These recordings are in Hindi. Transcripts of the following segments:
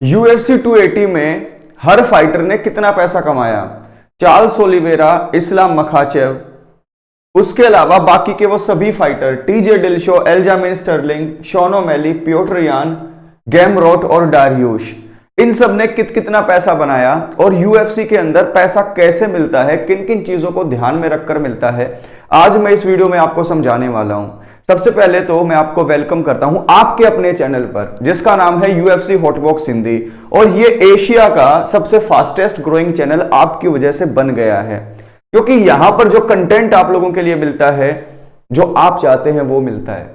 UFC 280 में हर फाइटर ने कितना पैसा कमाया? चार्ल्स ओलिवेरा, इस्लाम मखाचेव, उसके अलावा बाकी के वो सभी fighter TJ Dillashaw, Aljamain Sterling, Sean O'Malley, Petr Yan, Gamrot और डारियुश, इन सब ने कितना पैसा बनाया और यूएफसी के अंदर पैसा कैसे मिलता है, किन किन चीजों को ध्यान में रखकर मिलता है, आज मैं इस वीडियो में आपको समझाने वाला हूं। सबसे पहले तो मैं आपको वेलकम करता हूं आपके अपने चैनल पर जिसका नाम है यूएफसी हॉटबॉक्स हिंदी, और ये एशिया का सबसे फास्टेस्ट ग्रोइंग चैनल आपकी वजह से बन गया है, क्योंकि यहां पर जो कंटेंट आप लोगों के लिए मिलता है, जो आप चाहते हैं वो मिलता है।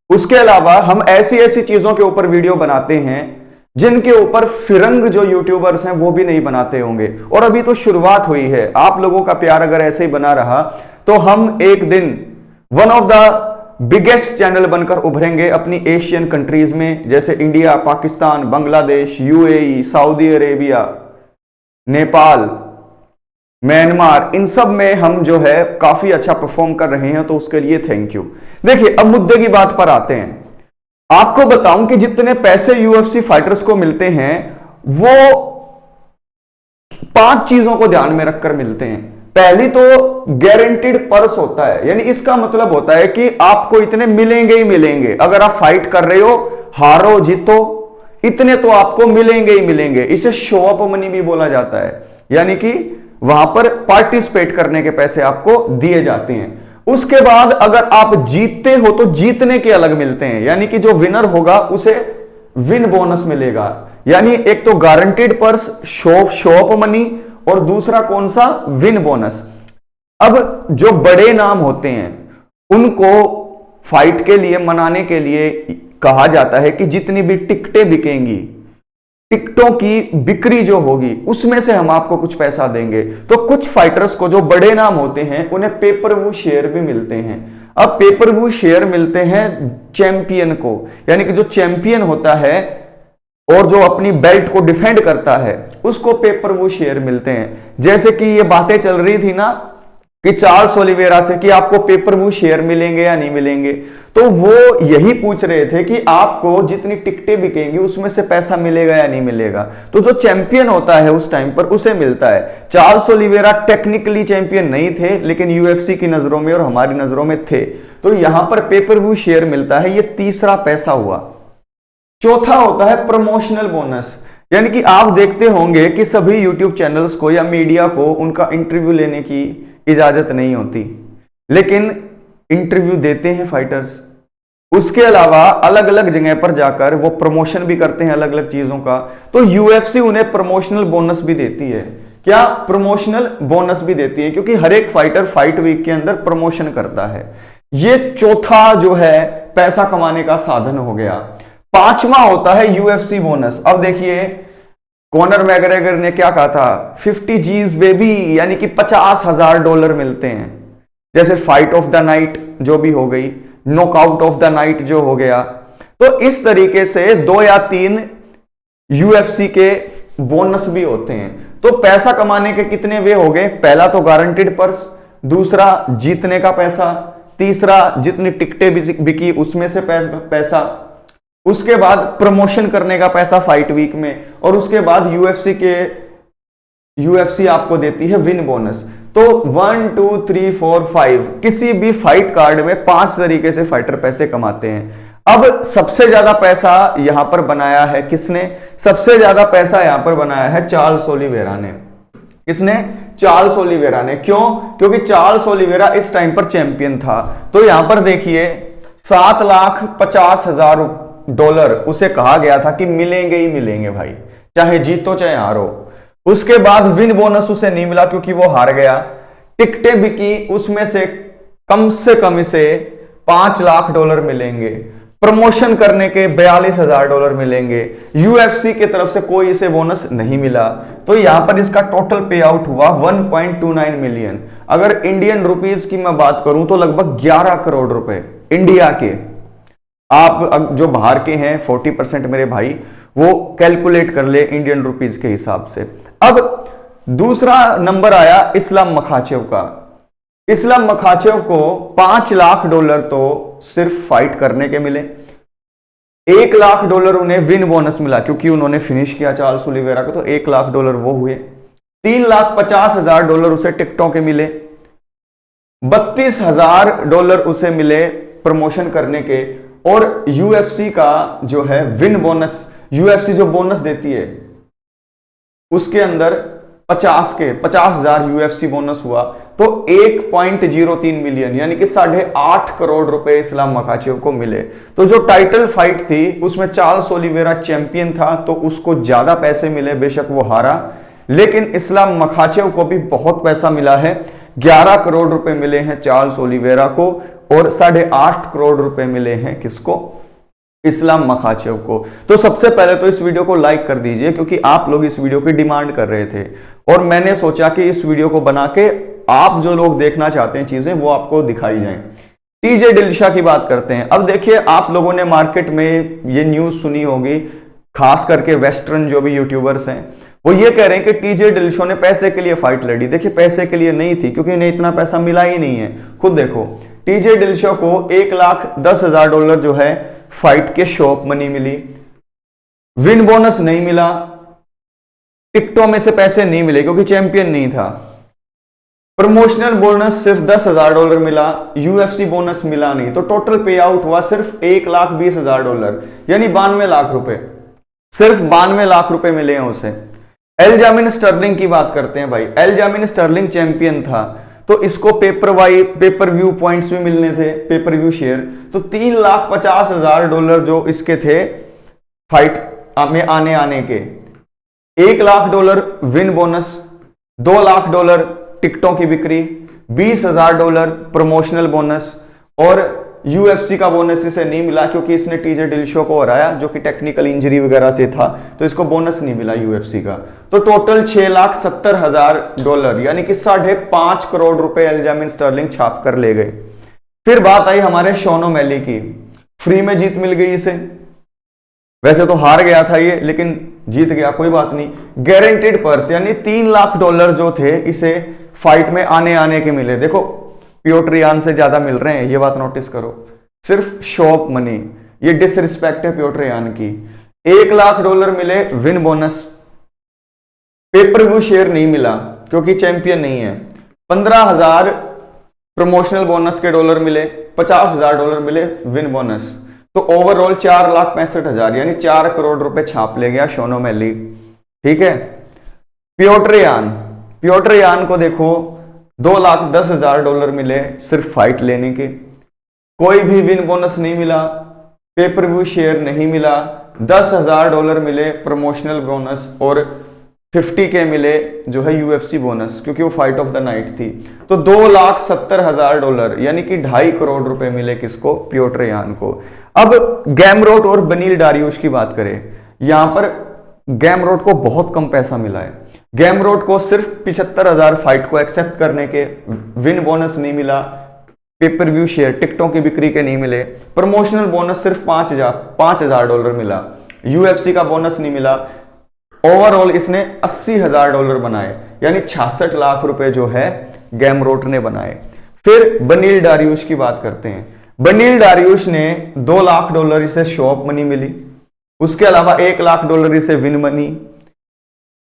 उसके अलावा हम ऐसी ऐसी चीजों के ऊपर वीडियो बनाते हैं जिनके ऊपर फिरंग जो यूट्यूबर्स हैं वो भी नहीं बनाते होंगे, और अभी तो शुरुआत हुई है। आप लोगों का प्यार अगर ऐसे ही बना रहा तो हम एक दिन one of the biggest channel बनकर उभरेंगे अपनी एशियन कंट्रीज में, जैसे India, Pakistan, Bangladesh, UAE, Saudi Arabia, Nepal, Myanmar, इन सब में हम जो है काफी अच्छा परफॉर्म कर रहे हैं, तो उसके लिए थैंक यू। देखिए, अब मुद्दे की बात पर आते हैं। आपको बताऊं कि जितने पैसे यूएफसी फाइटर्स को मिलते हैं वो 5 चीजों को ध्यान में रखकर मिलते हैं। पहली तो गारंटीड पर्स होता है, यानी इसका मतलब होता है कि आपको इतने मिलेंगे ही मिलेंगे। अगर आप फाइट कर रहे हो, हारो जीतो, इतने तो आपको मिलेंगे ही मिलेंगे। इसे शो अप मनी भी बोला जाता है, यानी कि वहां पर पार्टिसिपेट करने के पैसे आपको दिए जाते हैं। उसके बाद अगर आप जीतते हो तो जीतने के अलग मिलते हैं, यानी कि जो विनर होगा उसे विन बोनस मिलेगा। यानी एक तो guaranteed purse, show up money, और दूसरा कौन सा? Win bonus. अब जो बड़े नाम होते हैं उनको फाइट के लिए, मनाने के लिए कहा जाता है कि जितनी भी टिकटें बिकेंगी, टिकटों की बिक्री जो होगी उसमें से हम आपको कुछ पैसा देंगे। तो कुछ फाइटर्स को जो बड़े नाम होते हैं उन्हें पेपर व्यू शेयर भी मिलते हैं। अब पेपर व्यू शेयर मिलते हैं चैंपियन को, यानी कि जो चैंपियन होता है और जो अपनी बेल्ट को डिफेंड करता है उसको पेपर व्यू शेयर मिलते हैं। जैसे कि ये बातें चल रही थी ना कि चार्ल्स ओलिवेरा से कि आपको पेपर व्यू शेयर मिलेंगे या नहीं मिलेंगे, तो वो यही पूछ रहे थे कि आपको जितनी टिकटें बिकेंगी उसमें से पैसा मिलेगा या नहीं मिलेगा। तो जो चैंपियन होता है उस टाइम पर उसे मिलता है। चार्ल्स ओलिवेरा टेक्निकली चैंपियन नहीं थे, लेकिन यूएफसी की नजरों में और हमारी नजरों में थे, तो यहां पर पेपर व्यू शेयर मिलता है। ये तीसरा पैसा हुआ। चौथा होता है प्रमोशनल बोनस, यानी कि आप देखते होंगे कि सभी यूट्यूब चैनल्स को या मीडिया को उनका इंटरव्यू लेने की इजाजत नहीं होती, लेकिन इंटरव्यू देते हैं फाइटर्स। उसके अलावा अलग अलग जगह पर जाकर वो प्रमोशन भी करते हैं अलग अलग चीजों का, तो यूएफसी उन्हें प्रमोशनल बोनस भी देती है। क्या? प्रमोशनल बोनस भी देती है, क्योंकि हर एक फाइटर फाइट वीक के अंदर प्रमोशन करता है। ये चौथा जो है पैसा कमाने का साधन हो गया। पांचवा होता है यूएफसी बोनस। अब देखिए, कॉनर मैग्रेगर ने क्या कहा था? 50 G's बेबी, यानी कि $50,000 मिलते हैं। जैसे फाइट ऑफ द नाइट जो भी हो गई, नॉकआउट ऑफ द नाइट जो हो गया, तो इस तरीके से 2 या 3 यूएफसी के बोनस भी होते हैं। तो पैसा कमाने के कितने वे हो गए? पहला तो गारंटीड पर्स, दूसरा जीतने का पैसा, तीसरा जितनी टिकटें बिकी उसमें से पैसा, उसके बाद प्रमोशन करने का पैसा फाइट वीक में, और उसके बाद यूएफसी आपको देती है विन बोनस। तो 1 2 3 4 5 किसी भी फाइट कार्ड में 5 तरीके से फाइटर पैसे कमाते हैं। अब सबसे ज्यादा पैसा यहां पर बनाया है किसने? सबसे ज्यादा पैसा यहां पर बनाया है चार्ल्स ओलिवेरा ने। किसने? चार्ल्स ओलिवेरा ने। क्यों? क्योंकि चार्ल्स ओलिवेरा इस टाइम पर चैंपियन था। तो यहां पर देखिए, $7,50,000 उसे कहा गया था कि मिलेंगे ही मिलेंगे भाई, चाहे जीतो चाहे हारो। उसके बाद विन बोनस उसे नहीं मिला क्योंकि वो हार गया। टिकटें बिकी, उसमें से कम इसे $5,00,000 मिलेंगे। प्रमोशन करने के $42,000 मिलेंगे। यूएफसी की तरफ से कोई इसे बोनस नहीं मिला। तो यहां पर इसका टोटल पे आउट हुआ 1.29 मिलियन। अगर इंडियन रुपीज की मैं बात करूं तो लगभग 11 करोड़ रुपए इंडिया के। आप जो बाहर के हैं 40% मेरे भाई, वो कैलकुलेट कर ले इंडियन रुपीज के हिसाब से। अब दूसरा नंबर आया इस्लाम मखाचेव का। इस्लाम मखाचेव को $5,00,000 तो सिर्फ फाइट करने के मिले। $1 लाख उन्हें विन बोनस मिला क्योंकि उन्होंने फिनिश किया चार्ल्स ओलिवेरा को, तो $1 लाख वो हुए। $3,50,000 उसे टिकटों के मिले। $32,000 उसे मिले प्रमोशन करने के। और यूएफसी का जो है विन बोनस, यूएफसी जो बोनस देती है उसके अंदर 50,000 यूएफसी बोनस हुआ, तो 1.03 मिलियन यानी कि 8.5 करोड़ रुपए इस्लाम मखाचेव को मिले। तो जो टाइटल फाइट थी उसमें चार्ल्स ओलिवेरा चैंपियन था तो उसको ज्यादा पैसे मिले, बेशक वो हारा, लेकिन इस्लाम मखाचेव को भी बहुत पैसा मिला है। 11 करोड़ रुपए मिले हैं चार्ल्स ओलिवेरा को और 8.5 करोड़ रुपए मिले हैं किसको? इस्लाम मखाचेव को। तो सबसे पहले तो इस वीडियो को लाइक कर दीजिए क्योंकि आप लोग इस वीडियो की डिमांड कर रहे थे और मैंने सोचा कि इस वीडियो को बना के आप जो लोग देखना चाहते हैं चीजें वो आपको दिखाई जाएं। टीजे डिल्शा की बात करते हैं। अब देखिए, आप लोगों ने मार्केट में ये न्यूज सुनी होगी, खास करके वेस्टर्न जो भी यूट्यूबर्स हैं वो ये कह रहे हैं कि टीजे डिल्शा ने पैसे के लिए फाइट लड़ी। देखिए, पैसे के लिए नहीं थी क्योंकि इन्हें इतना पैसा मिला ही नहीं है। खुद देखो, टीजे डिल्शा को $1,10,000 जो है फाइट के शॉप मनी मिली, विन बोनस नहीं मिला, टिकटों में से पैसे नहीं मिले क्योंकि चैंपियन नहीं था, प्रमोशनल बोनस सिर्फ $10,000 मिला, यूएफसी बोनस मिला नहीं, तो टोटल पे आउट हुआ सिर्फ $1,20,000 यानी 92 लाख रुपए, सिर्फ 92 लाख रुपए मिले हैं उसे। एल्जामिन स्टर्लिंग की बात करते हैं भाई। एल्जामिन स्टर्लिंग चैंपियन था तो इसको पेपर व्यू पॉइंट्स भी मिलने थे, पेपर व्यू शेयर, तो $3,50,000 जो इसके थे फाइट में आने के, $1,00,000 विन बोनस, $2,00,000 टिकटों की बिक्री, $20,000 प्रमोशनल बोनस और यूएफसी का बोनस इसे नहीं मिला क्योंकि इसने टीजे डिल्शा को हराया जो कि टेक्निकल इंजरी वगैरह से था, तो इसको बोनस नहीं मिला यूएफसी का। तो टोटल $6,70,000 यानी कि 5.5 करोड़ रुपए एल्जामिन स्टर्लिंग छाप कर ले गए। फिर बात आई हमारे शॉन ओमैली की। फ्री में जीत मिल गई इसे, वैसे तो हार गया था ये लेकिन जीत गया, कोई बात नहीं। गारंटीड पर्स यानी $3,00,000 जो थे इसे फाइट में आने के मिले। देखो, पियोटर यान से ज्यादा मिल रहे हैं, ये बात नोटिस करो। सिर्फ शॉप मनी, ये डिसरिस्पेक्ट है पियोटर यान की। $1,00,000 मिले win bonus, pay per view share नहीं मिला क्योंकि चैंपियन नहीं है। 15,000 प्रमोशनल बोनस के डॉलर मिले, $50,000 मिले विन बोनस, तो ओवरऑल $4,65,000 यानी 4 करोड़ रुपए छाप ले गया शॉन ओमैली। ठीक है। पियोटर यान को देखो, $2,10,000 मिले सिर्फ फाइट लेने के, कोई भी विन बोनस नहीं मिला, पेपर व्यू शेयर नहीं मिला, $10,000 मिले प्रमोशनल बोनस और 50K मिले जो है यूएफसी बोनस क्योंकि वो फाइट ऑफ द नाइट थी। तो $2,70,000 यानी कि 2.5 करोड़ रुपए मिले किसको? पियोटर यान को। अब गैमरोट और बनील डारियुश की बात करें, यहां पर गैमरोट को बहुत कम पैसा मिला है। गैमरोट को सिर्फ 75,000 फाइट को एक्सेप्ट करने के, विन बोनस नहीं मिला, पेपर व्यू शेयर टिकटों की बिक्री के नहीं मिले, प्रमोशनल बोनस सिर्फ $5,000 मिला, यूएफसी का बोनस नहीं मिला। ओवरऑल इसने $80,000 बनाए यानी 66 लाख रुपए जो है गैमरोट ने बनाए। फिर बनील डारियुश की बात करते हैं। बनील डारियुश ने $2,00,000 इसे शॉप मनी मिली, उसके अलावा $1,00,000 इसे विन मनी।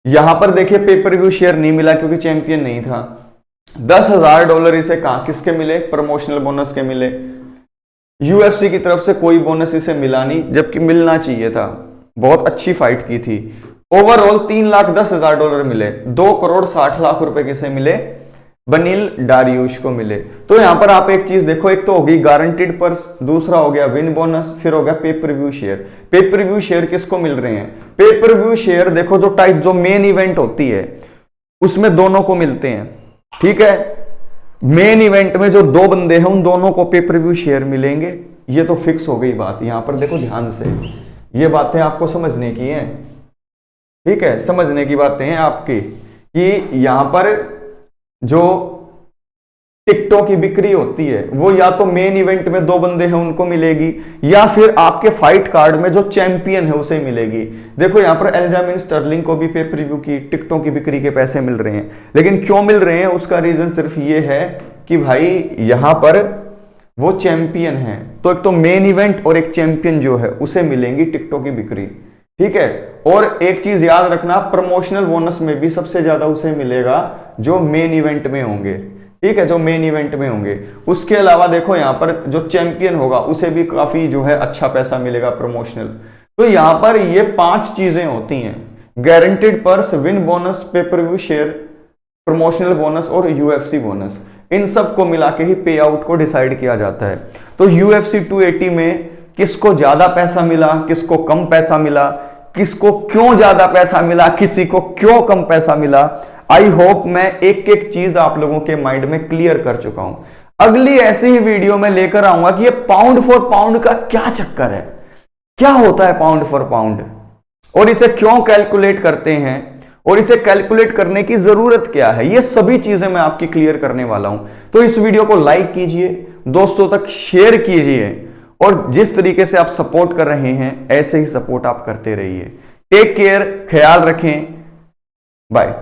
यहां पर देखिए पेपर व्यू शेयर नहीं मिला क्योंकि चैंपियन नहीं था। $10,000 इसे किसके मिले? प्रमोशनल बोनस के मिले। यूएफसी की तरफ से कोई बोनस इसे मिला नहीं जबकि मिलना चाहिए था, बहुत अच्छी फाइट की थी। ओवरऑल $3,10,000 मिले, 2,60,00,000 रुपए किसे मिले? बनील डारियुश को मिले। तो यहां पर आप एक चीज देखो, एक तो होगी गारंटीड पर्स, दूसरा हो गया विन बोनस, फिर हो गया pay per view share. Pay per view share किसको मिल रहे हैं? पेपर व्यू शेयर देखो जो मेन इवेंट होती है उसमें दोनों को मिलते हैं। ठीक है, मेन इवेंट में जो 2 बंदे हैं उन दोनों को पेपर व्यू शेयर मिलेंगे, ये तो फिक्स हो गई बात। यहां पर देखो ध्यान से, ये बातें आपको समझने की हैं। ठीक है, समझने की बातें हैं आपकी कि यहां पर जो टिकटों की बिक्री होती है वो या तो मेन इवेंट में 2 बंदे हैं उनको मिलेगी या फिर आपके फाइट कार्ड में जो चैंपियन है उसे मिलेगी। देखो यहां पर एल्जामिन स्टर्लिंग को भी पेपर व्यू की टिकटों की बिक्री के पैसे मिल रहे हैं, लेकिन क्यों मिल रहे हैं उसका रीजन सिर्फ ये है कि भाई यहां पर वो चैंपियन है, तो एक तो मेन इवेंट और एक चैंपियन जो है उसे मिलेंगी टिकटों की बिक्री, ठीक है। और एक चीज याद रखना, प्रमोशनल बोनस में भी सबसे ज्यादा उसे मिलेगा जो मेन इवेंट में होंगे, ठीक है, जो मेन इवेंट में होंगे। उसके अलावा देखो यहां पर जो चैंपियन होगा उसे भी काफी जो है अच्छा पैसा मिलेगा प्रमोशनल। तो यहां पर ये 5 चीजें होती हैं, guaranteed purse, win bonus, pay per view share, promotional bonus और यूएफसी बोनस। इन सब को मिला के ही पे आउट को डिसाइड किया जाता है। तो यूएफसी 280 में किसको ज्यादा पैसा मिला, किसको कम पैसा मिला, किसको क्यों ज्यादा पैसा मिला, किसी को क्यों कम पैसा मिला, आई होप मैं एक एक चीज आप लोगों के माइंड में क्लियर कर चुका हूं। अगली ऐसी ही वीडियो में लेकर आऊंगा कि ये पाउंड फॉर पाउंड का क्या चक्कर है, क्या होता है पाउंड फॉर पाउंड, और इसे क्यों कैलकुलेट करते हैं, और इसे कैलकुलेट करने की जरूरत क्या है, ये सभी चीजें मैं आपकी क्लियर करने वाला हूं। तो इस वीडियो को लाइक कीजिए, दोस्तों तक शेयर कीजिए, और जिस तरीके से आप सपोर्ट कर रहे हैं ऐसे ही सपोर्ट आप करते रहिए। टेक केयर, ख्याल रखें, बाय।